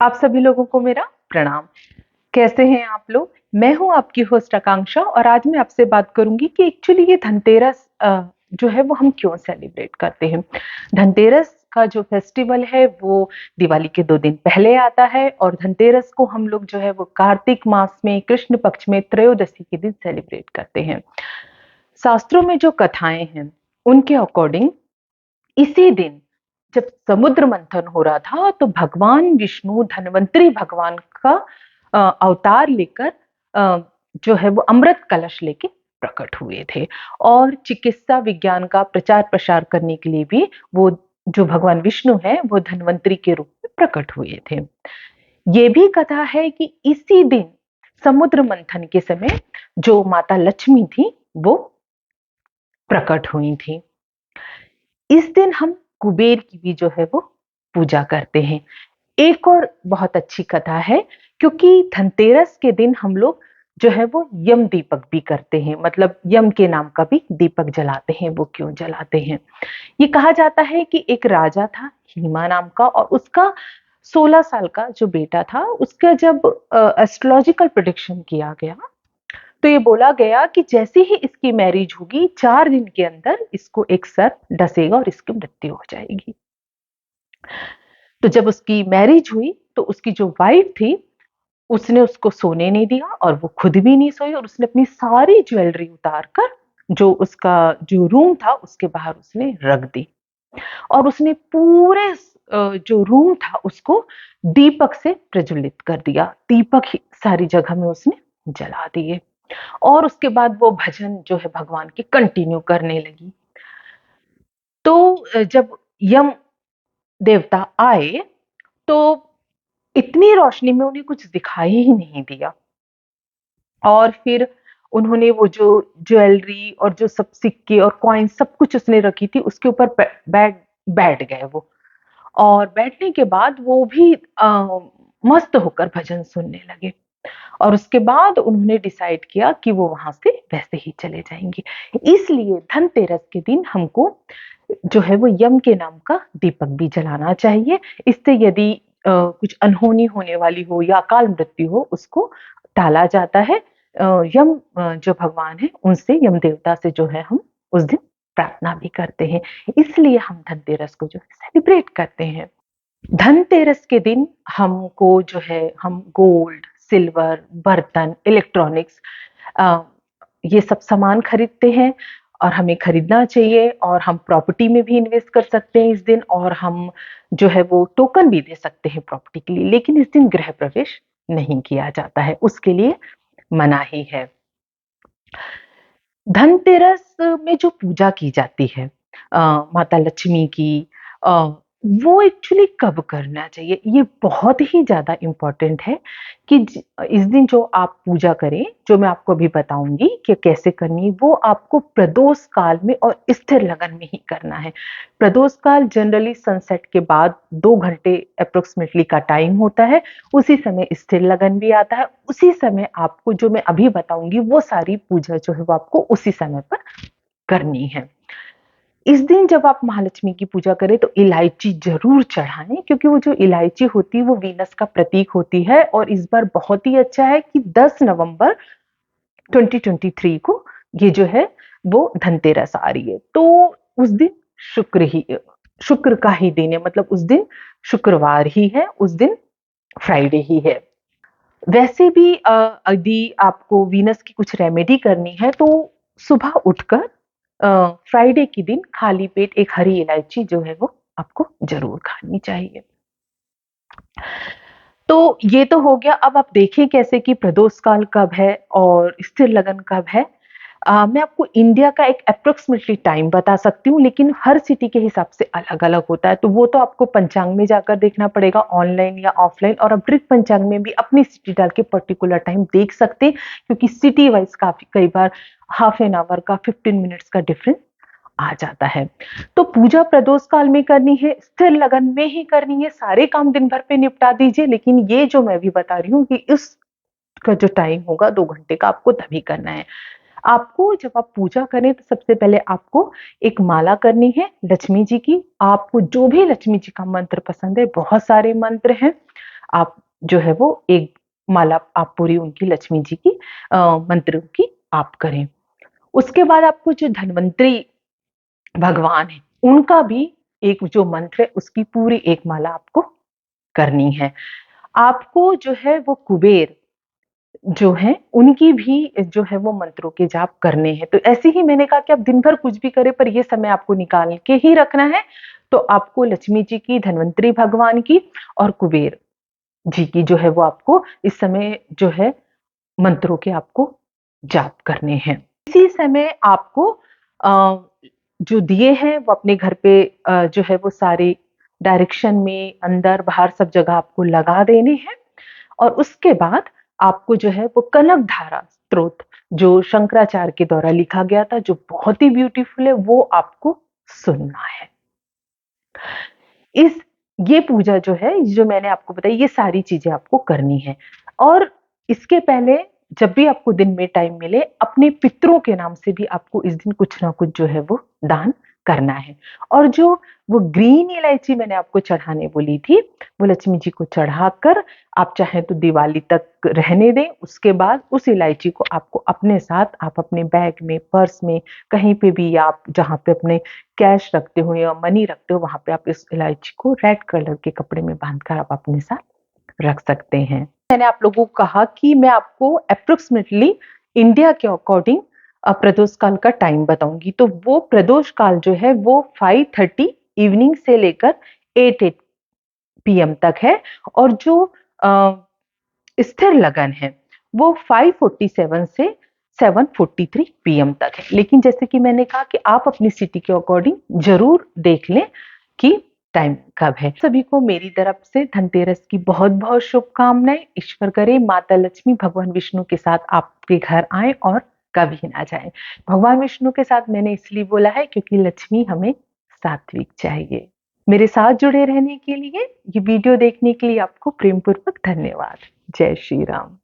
आप सभी लोगों को मेरा प्रणाम। कैसे हैं आप लोग? मैं हूं आपकी होस्ट आकांक्षा और आज मैं आपसे बात करूंगी कि एक्चुअली ये धनतेरस जो है वो हम क्यों सेलिब्रेट करते हैं। धनतेरस का जो फेस्टिवल है वो दिवाली के 2 दिन पहले आता है और धनतेरस को हम लोग जो है वो कार्तिक मास में कृष्ण पक्ष में त्रयोदशी के दिन सेलिब्रेट करते हैं। शास्त्रों में जो कथाएं हैं उनके अकॉर्डिंग इसी दिन जब समुद्र मंथन हो रहा था तो भगवान विष्णु धन्वंतरी भगवान का अवतार लेकर जो है वो अमृत कलश लेके प्रकट हुए थे और चिकित्सा विज्ञान का प्रचार प्रसार करने के लिए भी वो जो भगवान विष्णु है वो धन्वंतरी के रूप में प्रकट हुए थे। ये भी कथा है कि इसी दिन समुद्र मंथन के समय जो माता लक्ष्मी थी वो प्रकट हुई थी। इस दिन हम कुबेर की भी जो है वो पूजा करते हैं। एक और बहुत अच्छी कथा है क्योंकि धनतेरस के दिन हम लोग जो है वो यम दीपक भी करते हैं, मतलब यम के नाम का भी दीपक जलाते हैं। वो क्यों जलाते हैं? ये कहा जाता है कि एक राजा था हीमा नाम का और उसका 16 साल का जो बेटा था उसका जब एस्ट्रोलॉजिकल प्रेडिक्शन किया गया तो ये बोला गया कि जैसे ही इसकी मैरिज होगी 4 दिन के अंदर इसको एक सर्प डसेगा और इसकी मृत्यु हो जाएगी। तो जब उसकी मैरिज हुई तो उसकी जो वाइफ थी उसने उसको सोने नहीं दिया और वो खुद भी नहीं सोई और उसने अपनी सारी ज्वेलरी उतार कर जो उसका जो रूम था उसके बाहर उसने रख दी और उसने पूरे जो रूम था उसको दीपक से प्रज्वलित कर दिया। दीपक ही सारी जगह में उसने जला दिए और उसके बाद वो भजन जो है भगवान के कंटिन्यू करने लगी। तो जब यम देवता आए तो इतनी रोशनी में उन्हें कुछ दिखाई ही नहीं दिया और फिर उन्होंने वो जो ज्वेलरी और जो सब सिक्के और कॉइन सब कुछ उसने रखी थी उसके ऊपर बैठ बैठ गए वो और बैठने के बाद वो भी मस्त होकर भजन सुनने लगे और उसके बाद उन्होंने डिसाइड किया कि वो वहां से वैसे ही चले जाएंगे। इसलिए धनतेरस के दिन हमको जो है वो यम के नाम का दीपक भी जलाना चाहिए। इससे यदि कुछ अनहोनी होने वाली हो या अकाल मृत्यु हो उसको टाला जाता है। यम जो भगवान है उनसे यम देवता से जो है हम उस दिन प्रार्थना भी करते हैं। इसलिए हम धनतेरस को जो है सेलिब्रेट करते हैं। धनतेरस के दिन हमको जो है हम गोल्ड सिल्वर बर्तन इलेक्ट्रॉनिक्स अ, ये सब सामान खरीदते हैं और हमें खरीदना चाहिए और हम प्रॉपर्टी में भी इन्वेस्ट कर सकते हैं इस दिन और हम जो है वो टोकन भी दे सकते हैं प्रॉपर्टी के लिए। लेकिन इस दिन गृह प्रवेश नहीं किया जाता है, उसके लिए मनाही है। धनतेरस में जो पूजा की जाती है माता लक्ष्मी की, अ, वो एक्चुअली कब करना चाहिए? ये बहुत ही ज़्यादा इम्पोर्टेंट है कि इस दिन जो आप पूजा करें, जो मैं आपको अभी बताऊँगी कि कैसे करनी है, वो आपको प्रदोष काल में और स्थिर लगन में ही करना है। प्रदोष काल जनरली सनसेट के बाद 2 घंटे अप्रॉक्सिमेटली का टाइम होता है, उसी समय स्थिर लगन भी आता है। उसी समय आपको जो मैं अभी बताऊँगी वो सारी पूजा जो है वो आपको उसी समय पर करनी है। इस दिन जब आप महालक्ष्मी की पूजा करें तो इलायची ज़रूर चढ़ाएँ क्योंकि वो जो इलायची होती है वो वीनस का प्रतीक होती है और इस बार बहुत ही अच्छा है कि 10 नवंबर 2023 को ये जो है वो धनतेरस आ रही है। तो उस दिन शुक्र ही शुक्र का ही दिन है, मतलब उस दिन शुक्रवार ही है, उस दिन फ्राइडे ही है। वैसे भी यदि आपको वीनस की कुछ रेमेडी करनी है तो सुबह उठकर फ्राइडे के दिन खाली पेट एक हरी इलायची जो है वो आपको ज़रूर खानी चाहिए। तो ये तो हो गया। अब आप देखिए कैसे कि प्रदोष काल कब है और स्थिर लगन कब है। मैं आपको इंडिया का एक अप्रॉक्सिमेटली टाइम बता सकती हूँ लेकिन हर सिटी के हिसाब से अलग-अलग होता है। तो वो तो आपको पंचांग में जाकर देखना पड़ेगा ऑनलाइन या ऑफलाइन और आप ब्रिक पंचांग में भी अपनी सिटी डाल के पर्टिकुलर टाइम देख सकते हैं क्योंकि सिटी वाइज़ काफ़ी कई बार हाफ एन आवर का 15 मिनट्स का डिफरेंस आ जाता है। तो पूजा प्रदोष काल में करनी है, स्थिर लगन में ही करनी है, सारे काम दिन भर पे निपटा दीजिए लेकिन ये जो मैं अभी बता रही हूँ कि इसका जो टाइम होगा 2 घंटे का आपको तभी करना है। आपको जब आप पूजा करें तो सबसे पहले आपको एक माला करनी है लक्ष्मी जी की। आपको जो भी लक्ष्मी जी का मंत्र पसंद है, बहुत सारे मंत्र हैं। आप जो है वो एक माला आप पूरी उनकी लक्ष्मी जी की मंत्रों की आप करें। उसके बाद आपको जो धन्वंतरी भगवान है, उनका भी एक जो मंत्र है उसकी पूरी एक माला आपको करनी है। आपको जो है वो कुबेर जो हैं, उनकी भी जो है वो मंत्रों के जाप करने हैं। तो ऐसे ही मैंने कहा कि आप दिन भर कुछ भी करें पर ये समय आपको निकाल के ही रखना है। तो आपको लक्ष्मी जी की, धन्वंतरी भगवान की और कुबेर जी की जो है वो आपको इस समय जो है मंत्रों के आपको जाप करने हैं। इसी समय आपको जो दिए हैं वो अपने घर पे जो है वो सारे डायरेक्शन में अंदर बाहर सब जगह आपको लगा देने हैं। और उसके बाद आपको जो है वो कनक धारा स्तोत्र जो शंकराचार्य के द्वारा लिखा गया था, जो बहुत ही ब्यूटीफुल है, वो आपको सुनना है। इस ये पूजा जो है, जो मैंने आपको बताई, ये सारी चीजें आपको करनी है। और इसके पहले जब भी आपको दिन में टाइम मिले, अपने पितरों के नाम से भी आपको इस दिन कुछ ना कुछ जो है वो दान करना है। और जो वो ग्रीन इलायची मैंने आपको चढ़ाने बोली थी, वो लक्ष्मी जी को चढ़ाकर आप चाहें तो दिवाली तक रहने दें। उसके बाद उस इलायची को आपको अपने साथ, आप अपने बैग में, पर्स में, कहीं पे भी, या आप जहाँ पे अपने कैश रखते हो या मनी रखते हो, वहां पे आप इस इलायची को रेड कलर के कपड़े में बांधकर आप अपने साथ रख सकते हैं। मैंने आप लोगों को कहा कि मैं आपको अप्रोक्सीमेटली इंडिया के अकॉर्डिंग प्रदोष काल का टाइम बताऊंगी। तो वो प्रदोष काल जो है वो 5:30 इवनिंग से लेकर 8 पीएम तक है। और जो स्थिर लगन है वो 5:47 से 7:43 पीएम तक है। लेकिन जैसे कि मैंने कहा कि आप अपनी सिटी के अकॉर्डिंग जरूर देख लें कि टाइम कब है। सभी को मेरी तरफ से धनतेरस की बहुत बहुत शुभकामनाएं। ईश्वर करे माता लक्ष्मी भगवान विष्णु के साथ आपके घर आए और कभी ना जाए। भगवान विष्णु के साथ मैंने इसलिए बोला है क्योंकि लक्ष्मी हमें सात्विक चाहिए। मेरे साथ जुड़े रहने के लिए, ये वीडियो देखने के लिए आपको प्रेम पूर्वक धन्यवाद। जय श्री राम।